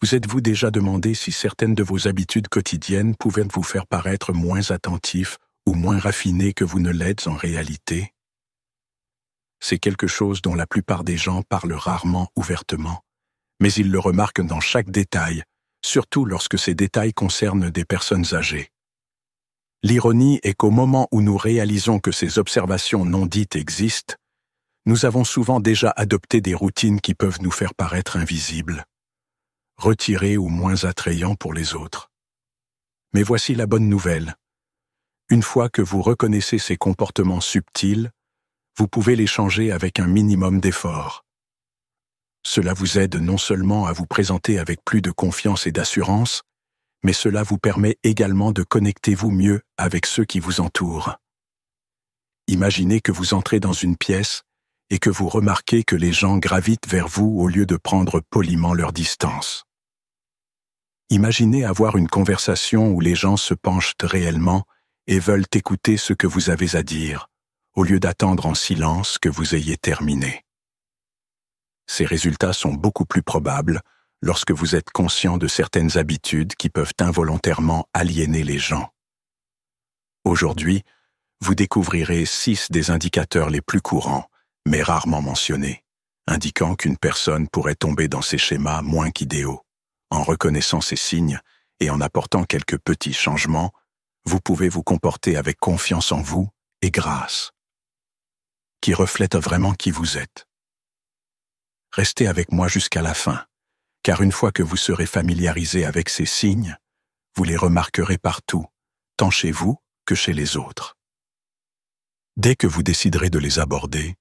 Vous êtes-vous déjà demandé si certaines de vos habitudes quotidiennes pouvaient vous faire paraître moins attentif ou moins raffiné que vous ne l'êtes en réalité? C'est quelque chose dont la plupart des gens parlent rarement ouvertement, mais ils le remarquent dans chaque détail, surtout lorsque ces détails concernent des personnes âgées. L'ironie est qu'au moment où nous réalisons que ces observations non dites existent, nous avons souvent déjà adopté des routines qui peuvent nous faire paraître invisibles, retirés ou moins attrayants pour les autres. Mais voici la bonne nouvelle. Une fois que vous reconnaissez ces comportements subtils, vous pouvez les changer avec un minimum d'effort. Cela vous aide non seulement à vous présenter avec plus de confiance et d'assurance, mais cela vous permet également de connecter-vous mieux avec ceux qui vous entourent. Imaginez que vous entrez dans une pièce et que vous remarquez que les gens gravitent vers vous au lieu de prendre poliment leur distance. Imaginez avoir une conversation où les gens se penchent réellement et veulent écouter ce que vous avez à dire, au lieu d'attendre en silence que vous ayez terminé. Ces résultats sont beaucoup plus probables lorsque vous êtes conscient de certaines habitudes qui peuvent involontairement aliéner les gens. Aujourd'hui, vous découvrirez 6 des indicateurs les plus courants, mais rarement mentionnés, indiquant qu'une personne pourrait tomber dans ces schémas moins qu'idéaux. En reconnaissant ces signes et en apportant quelques petits changements, vous pouvez vous comporter avec confiance en vous et grâce, qui reflète vraiment qui vous êtes. Restez avec moi jusqu'à la fin, car une fois que vous serez familiarisé avec ces signes, vous les remarquerez partout, tant chez vous que chez les autres. Dès que vous déciderez de les aborder,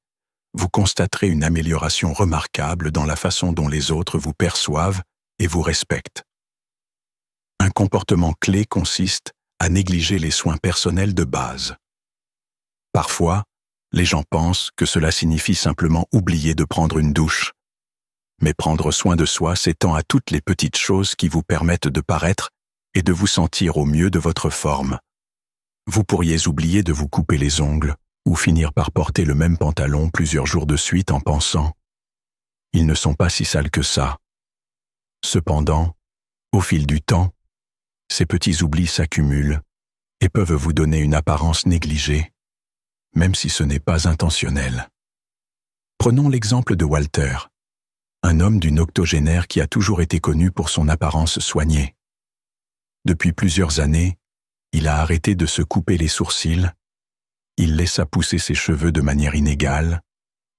vous constaterez une amélioration remarquable dans la façon dont les autres vous perçoivent et vous respectent. Un comportement clé consiste à négliger les soins personnels de base. Parfois, les gens pensent que cela signifie simplement oublier de prendre une douche. Mais prendre soin de soi s'étend à toutes les petites choses qui vous permettent de paraître et de vous sentir au mieux de votre forme. Vous pourriez oublier de vous couper les ongles ou finir par porter le même pantalon plusieurs jours de suite en pensant « Ils ne sont pas si sales que ça ». Cependant, au fil du temps, ces petits oublis s'accumulent et peuvent vous donner une apparence négligée, même si ce n'est pas intentionnel. Prenons l'exemple de Walter, un homme d'une octogénaire qui a toujours été connu pour son apparence soignée. Depuis plusieurs années, il a arrêté de se couper les sourcils, il laissa pousser ses cheveux de manière inégale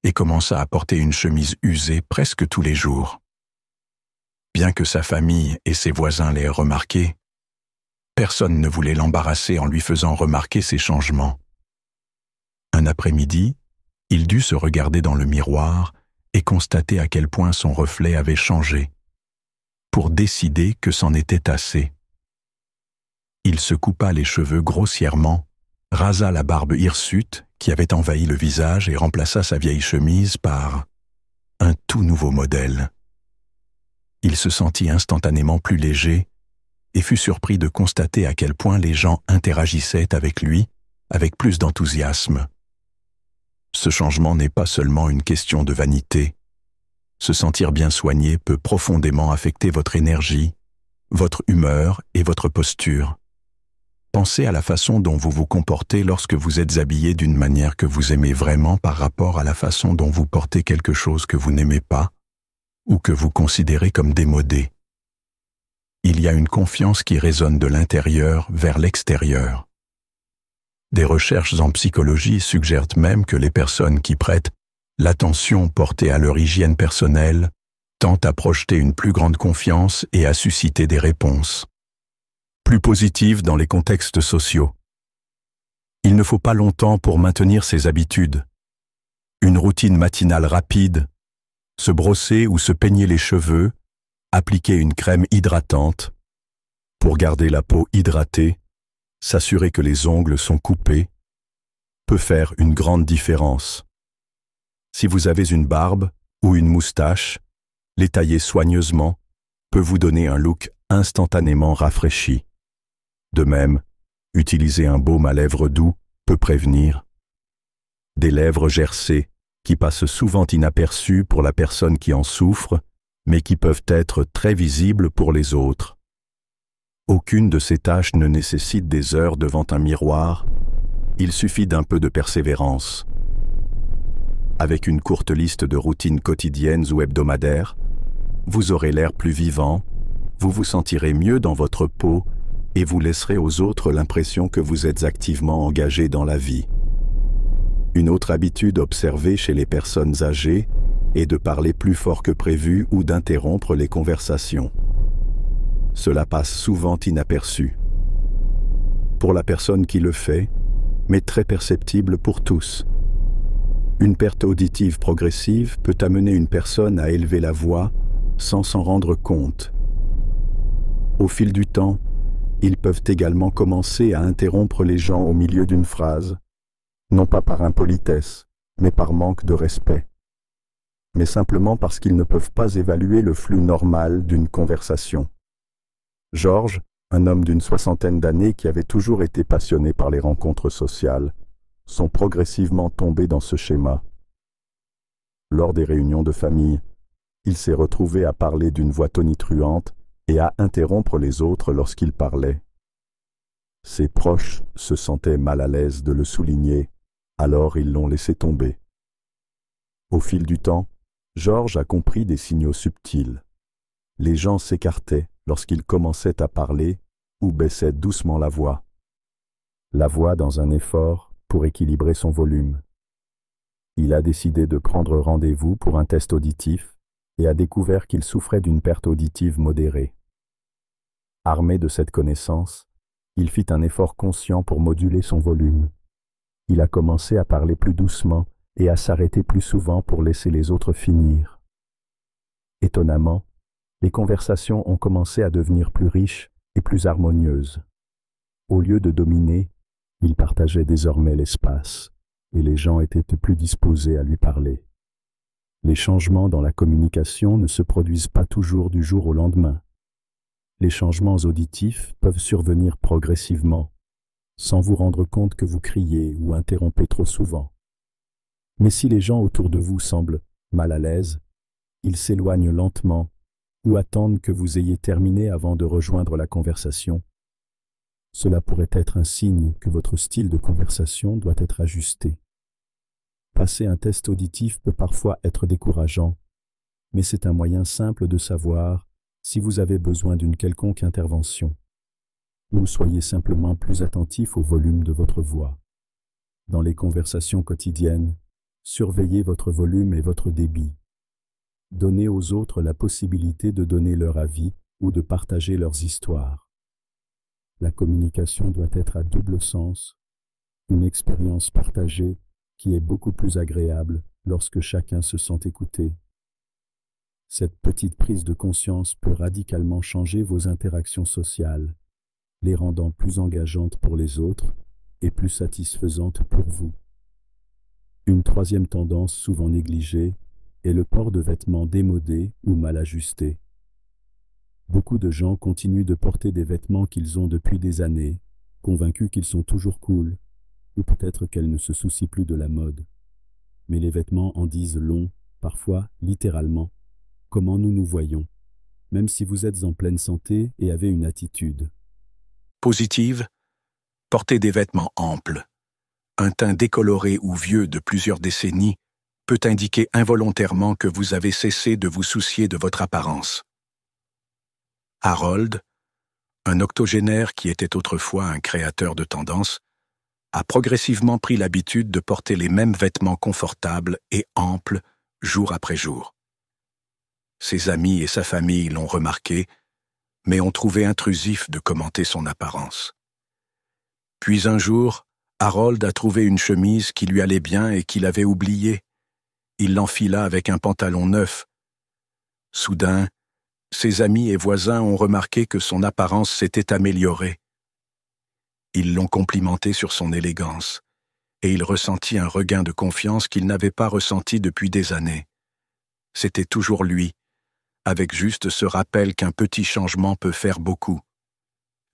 et commença à porter une chemise usée presque tous les jours. Bien que sa famille et ses voisins l'aient remarqué, personne ne voulait l'embarrasser en lui faisant remarquer ces changements. Un après-midi, il dut se regarder dans le miroir et constater à quel point son reflet avait changé, pour décider que c'en était assez. Il se coupa les cheveux grossièrement, rasa la barbe hirsute qui avait envahi le visage et remplaça sa vieille chemise par un tout nouveau modèle. Il se sentit instantanément plus léger et fut surpris de constater à quel point les gens interagissaient avec lui avec plus d'enthousiasme. Ce changement n'est pas seulement une question de vanité. Se sentir bien soigné peut profondément affecter votre énergie, votre humeur et votre posture. Pensez à la façon dont vous vous comportez lorsque vous êtes habillé d'une manière que vous aimez vraiment par rapport à la façon dont vous portez quelque chose que vous n'aimez pas ou que vous considérez comme démodé. Il y a une confiance qui résonne de l'intérieur vers l'extérieur. Des recherches en psychologie suggèrent même que les personnes qui prêtent l'attention portée à leur hygiène personnelle tendent à projeter une plus grande confiance et à susciter des réponses plus positives dans les contextes sociaux. Il ne faut pas longtemps pour maintenir ces habitudes. Une routine matinale rapide, se brosser ou se peigner les cheveux, appliquer une crème hydratante, pour garder la peau hydratée, s'assurer que les ongles sont coupés, peut faire une grande différence. Si vous avez une barbe ou une moustache, les tailler soigneusement peut vous donner un look instantanément rafraîchi. De même, utiliser un baume à lèvres doux peut prévenir. Des lèvres gercées, qui passent souvent inaperçues pour la personne qui en souffre, mais qui peuvent être très visibles pour les autres. Aucune de ces tâches ne nécessite des heures devant un miroir, il suffit d'un peu de persévérance. Avec une courte liste de routines quotidiennes ou hebdomadaires, vous aurez l'air plus vivant, vous vous sentirez mieux dans votre peau et vous laisserez aux autres l'impression que vous êtes activement engagé dans la vie. Une autre habitude observée chez les personnes âgées est de parler plus fort que prévu ou d'interrompre les conversations. Cela passe souvent inaperçu. Pour la personne qui le fait, mais très perceptible pour tous. Une perte auditive progressive peut amener une personne à élever la voix sans s'en rendre compte. Au fil du temps, ils peuvent également commencer à interrompre les gens au milieu d'une phrase, non pas par impolitesse, mais par manque de respect, mais simplement parce qu'ils ne peuvent pas évaluer le flux normal d'une conversation. Georges, un homme d'une 60aine d'années qui avait toujours été passionné par les rencontres sociales, sont progressivement tombés dans ce schéma. Lors des réunions de famille, il s'est retrouvé à parler d'une voix tonitruante et à interrompre les autres lorsqu'il parlait. Ses proches se sentaient mal à l'aise de le souligner, alors ils l'ont laissé tomber. Au fil du temps, Georges a compris des signaux subtils. Les gens s'écartaient lorsqu'il commençait à parler ou baissaient doucement la voix dans un effort pour équilibrer son volume. Il a décidé de prendre rendez-vous pour un test auditif et a découvert qu'il souffrait d'une perte auditive modérée. Armé de cette connaissance, il fit un effort conscient pour moduler son volume. Il a commencé à parler plus doucement et à s'arrêter plus souvent pour laisser les autres finir. Étonnamment, les conversations ont commencé à devenir plus riches et plus harmonieuses. Au lieu de dominer, il partageait désormais l'espace et les gens étaient plus disposés à lui parler. Les changements dans la communication ne se produisent pas toujours du jour au lendemain. Les changements auditifs peuvent survenir progressivement, sans vous rendre compte que vous criez ou interrompez trop souvent. Mais si les gens autour de vous semblent mal à l'aise, ils s'éloignent lentement ou attendent que vous ayez terminé avant de rejoindre la conversation. Cela pourrait être un signe que votre style de conversation doit être ajusté. Passer un test auditif peut parfois être décourageant, mais c'est un moyen simple de savoir si vous avez besoin d'une quelconque intervention. Ou soyez simplement plus attentif au volume de votre voix. Dans les conversations quotidiennes, surveillez votre volume et votre débit. Donnez aux autres la possibilité de donner leur avis ou de partager leurs histoires. La communication doit être à double sens, une expérience partagée qui est beaucoup plus agréable lorsque chacun se sent écouté. Cette petite prise de conscience peut radicalement changer vos interactions sociales, les rendant plus engageantes pour les autres et plus satisfaisantes pour vous. Une troisième tendance souvent négligée est le port de vêtements démodés ou mal ajustés. Beaucoup de gens continuent de porter des vêtements qu'ils ont depuis des années, convaincus qu'ils sont toujours cool, ou peut-être qu'elles ne se soucient plus de la mode. Mais les vêtements en disent long, parfois littéralement, comment nous nous voyons, même si vous êtes en pleine santé et avez une attitude. Positive, porter des vêtements amples. Un teint décoloré ou vieux de plusieurs décennies peut indiquer involontairement que vous avez cessé de vous soucier de votre apparence. Harold, un octogénaire qui était autrefois un créateur de tendances, a progressivement pris l'habitude de porter les mêmes vêtements confortables et amples jour après jour. Ses amis et sa famille l'ont remarqué, mais ont trouvé intrusif de commenter son apparence. Puis un jour, Harold a trouvé une chemise qui lui allait bien et qu'il avait oubliée. Il l'enfila avec un pantalon neuf. Soudain, ses amis et voisins ont remarqué que son apparence s'était améliorée. Ils l'ont complimenté sur son élégance, et il ressentit un regain de confiance qu'il n'avait pas ressenti depuis des années. C'était toujours lui, avec juste ce rappel qu'un petit changement peut faire beaucoup.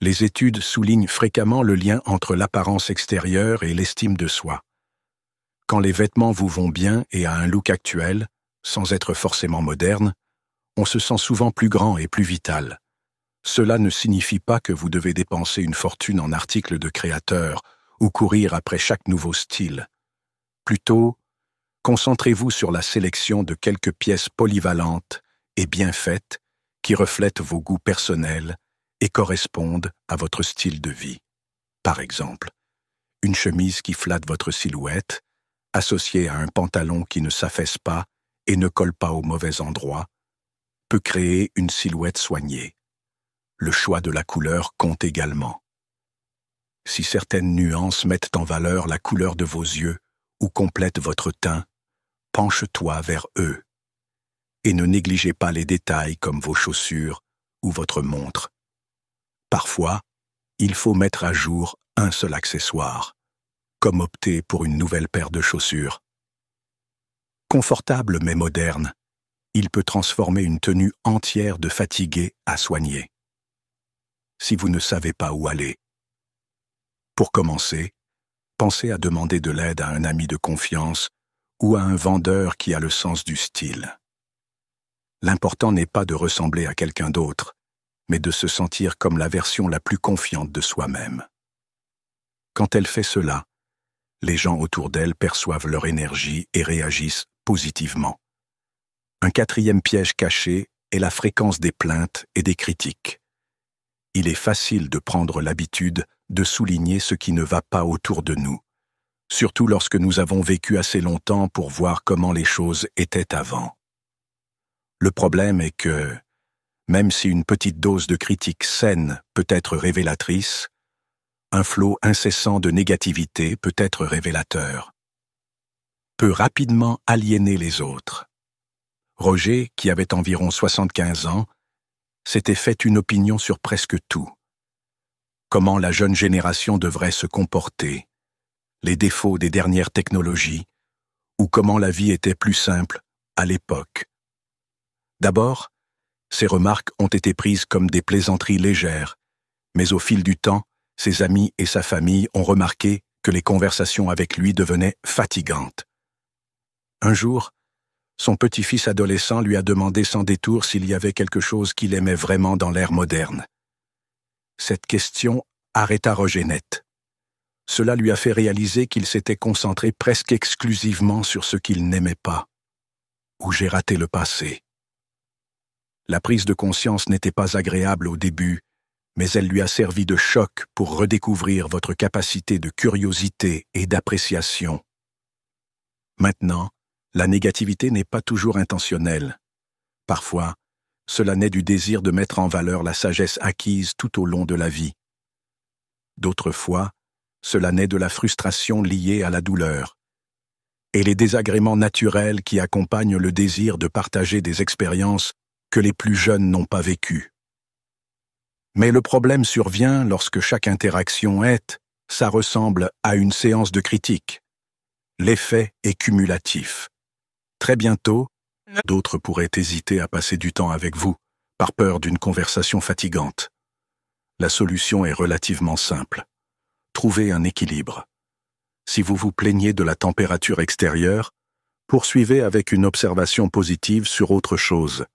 Les études soulignent fréquemment le lien entre l'apparence extérieure et l'estime de soi. Quand les vêtements vous vont bien et à un look actuel, sans être forcément moderne, on se sent souvent plus grand et plus vital. Cela ne signifie pas que vous devez dépenser une fortune en articles de créateurs ou courir après chaque nouveau style. Plutôt, concentrez-vous sur la sélection de quelques pièces polyvalentes et bien faites qui reflètent vos goûts personnels et correspondent à votre style de vie. Par exemple, une chemise qui flatte votre silhouette, associée à un pantalon qui ne s'affaisse pas et ne colle pas au mauvais endroit, peut créer une silhouette soignée. Le choix de la couleur compte également. Si certaines nuances mettent en valeur la couleur de vos yeux ou complètent votre teint, penche-toi vers eux. Et ne négligez pas les détails comme vos chaussures ou votre montre. Parfois, il faut mettre à jour un seul accessoire, comme opter pour une nouvelle paire de chaussures. Confortable mais moderne, il peut transformer une tenue entière de fatigué à soigné. Si vous ne savez pas où aller. Pour commencer, pensez à demander de l'aide à un ami de confiance ou à un vendeur qui a le sens du style. L'important n'est pas de ressembler à quelqu'un d'autre, mais de se sentir comme la version la plus confiante de soi-même. Quand elle fait cela, les gens autour d'elle perçoivent leur énergie et réagissent positivement. Un quatrième piège caché est la fréquence des plaintes et des critiques. Il est facile de prendre l'habitude de souligner ce qui ne va pas autour de nous, surtout lorsque nous avons vécu assez longtemps pour voir comment les choses étaient avant. Le problème est que, même si une petite dose de critique saine peut être révélatrice, un flot incessant de négativité peut être révélateur, peut rapidement aliéner les autres. Roger, qui avait environ 75 ans, s'était fait une opinion sur presque tout. Comment la jeune génération devrait se comporter, les défauts des dernières technologies, ou comment la vie était plus simple à l'époque. D'abord, ces remarques ont été prises comme des plaisanteries légères, mais au fil du temps, ses amis et sa famille ont remarqué que les conversations avec lui devenaient fatigantes. Un jour, son petit-fils adolescent lui a demandé sans détour s'il y avait quelque chose qu'il aimait vraiment dans l'ère moderne. Cette question arrêta Roger net. Cela lui a fait réaliser qu'il s'était concentré presque exclusivement sur ce qu'il n'aimait pas. Où j'ai raté le passé. La prise de conscience n'était pas agréable au début, mais elle lui a servi de choc pour redécouvrir votre capacité de curiosité et d'appréciation. Maintenant, la négativité n'est pas toujours intentionnelle. Parfois, cela naît du désir de mettre en valeur la sagesse acquise tout au long de la vie. D'autres fois, cela naît de la frustration liée à la douleur et les désagréments naturels qui accompagnent le désir de partager des expériences que les plus jeunes n'ont pas vécues. Mais le problème survient lorsque chaque interaction ça ressemble à une séance de critique. L'effet est cumulatif. Très bientôt, d'autres pourraient hésiter à passer du temps avec vous, par peur d'une conversation fatigante. La solution est relativement simple. Trouvez un équilibre. Si vous vous plaignez de la température extérieure, poursuivez avec une observation positive sur autre chose,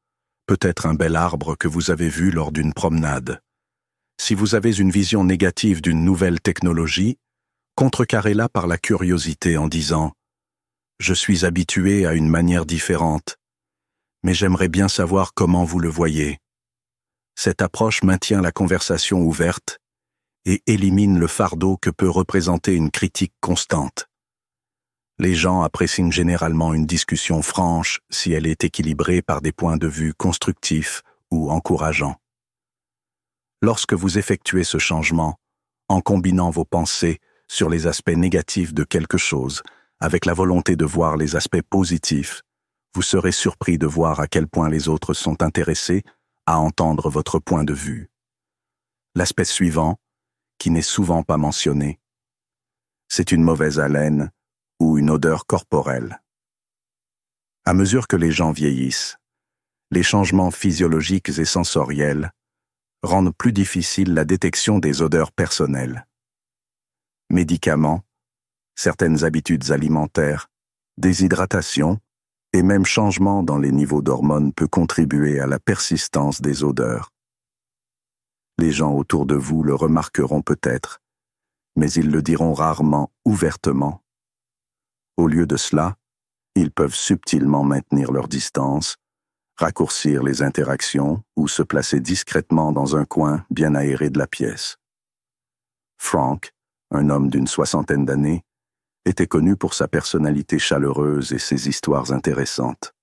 peut-être un bel arbre que vous avez vu lors d'une promenade. Si vous avez une vision négative d'une nouvelle technologie, contrecarrez-la par la curiosité en disant « Je suis habitué à une manière différente, mais j'aimerais bien savoir comment vous le voyez. » Cette approche maintient la conversation ouverte et élimine le fardeau que peut représenter une critique constante. Les gens apprécient généralement une discussion franche si elle est équilibrée par des points de vue constructifs ou encourageants. Lorsque vous effectuez ce changement, en combinant vos pensées sur les aspects négatifs de quelque chose avec la volonté de voir les aspects positifs, vous serez surpris de voir à quel point les autres sont intéressés à entendre votre point de vue. L'aspect suivant, qui n'est souvent pas mentionné, c'est une mauvaise haleine ou une odeur corporelle. À mesure que les gens vieillissent, les changements physiologiques et sensoriels rendent plus difficile la détection des odeurs personnelles. Médicaments, certaines habitudes alimentaires, déshydratation et même changement dans les niveaux d'hormones peut contribuer à la persistance des odeurs. Les gens autour de vous le remarqueront peut-être, mais ils le diront rarement ouvertement. Au lieu de cela, ils peuvent subtilement maintenir leur distance, raccourcir les interactions ou se placer discrètement dans un coin bien aéré de la pièce. Frank, un homme d'une 60aine d'années, était connu pour sa personnalité chaleureuse et ses histoires intéressantes.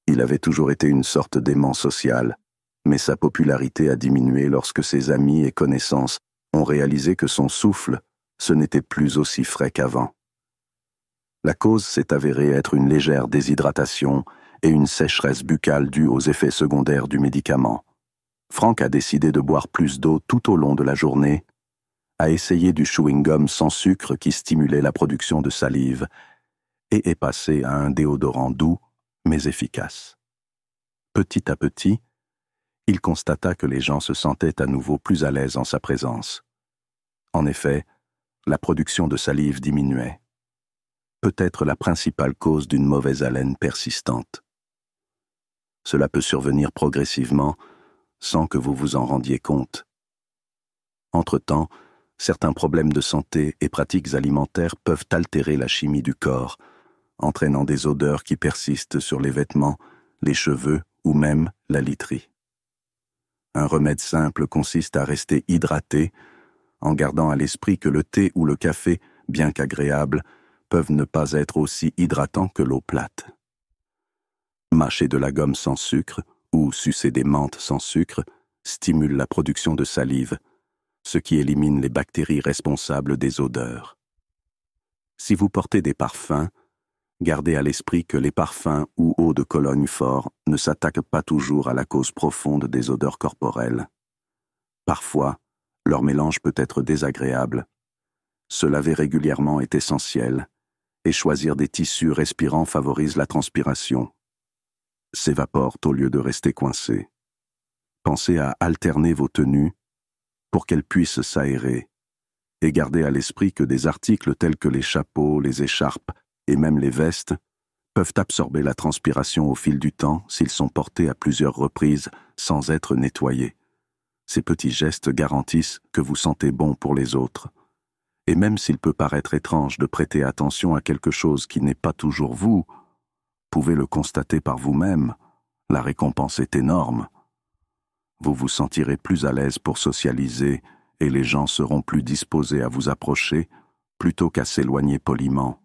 Il avait toujours été une sorte d'aimant social, mais sa popularité a diminué lorsque ses amis et connaissances ont réalisé que son souffle, ce n'était plus aussi frais qu'avant. La cause s'est avérée être une légère déshydratation et une sécheresse buccale due aux effets secondaires du médicament. Frank a décidé de boire plus d'eau tout au long de la journée, a essayé du chewing-gum sans sucre qui stimulait la production de salive et est passé à un déodorant doux mais efficace. Petit à petit, il constata que les gens se sentaient à nouveau plus à l'aise en sa présence. En effet, la production de salive diminuait. Peut-être la principale cause d'une mauvaise haleine persistante. Cela peut survenir progressivement sans que vous vous en rendiez compte. Entre-temps, certains problèmes de santé et pratiques alimentaires peuvent altérer la chimie du corps, entraînant des odeurs qui persistent sur les vêtements, les cheveux ou même la literie. Un remède simple consiste à rester hydraté, en gardant à l'esprit que le thé ou le café, bien qu'agréables, peuvent ne pas être aussi hydratants que l'eau plate. Mâcher de la gomme sans sucre ou sucer des menthes sans sucre stimule la production de salive, ce qui élimine les bactéries responsables des odeurs. Si vous portez des parfums, gardez à l'esprit que les parfums ou eau de Cologne forts ne s'attaquent pas toujours à la cause profonde des odeurs corporelles. Parfois, leur mélange peut être désagréable. Se laver régulièrement est essentiel, et choisir des tissus respirants favorise la transpiration. S'évaporent au lieu de rester coincés. Pensez à alterner vos tenues pour qu'elles puissent s'aérer, et gardez à l'esprit que des articles tels que les chapeaux, les écharpes et même les vestes peuvent absorber la transpiration au fil du temps s'ils sont portés à plusieurs reprises sans être nettoyés. Ces petits gestes garantissent que vous sentez bon pour les autres. Et même s'il peut paraître étrange de prêter attention à quelque chose qui n'est pas toujours vous, pouvez le constater par vous-même, la récompense est énorme. Vous vous sentirez plus à l'aise pour socialiser et les gens seront plus disposés à vous approcher plutôt qu'à s'éloigner poliment.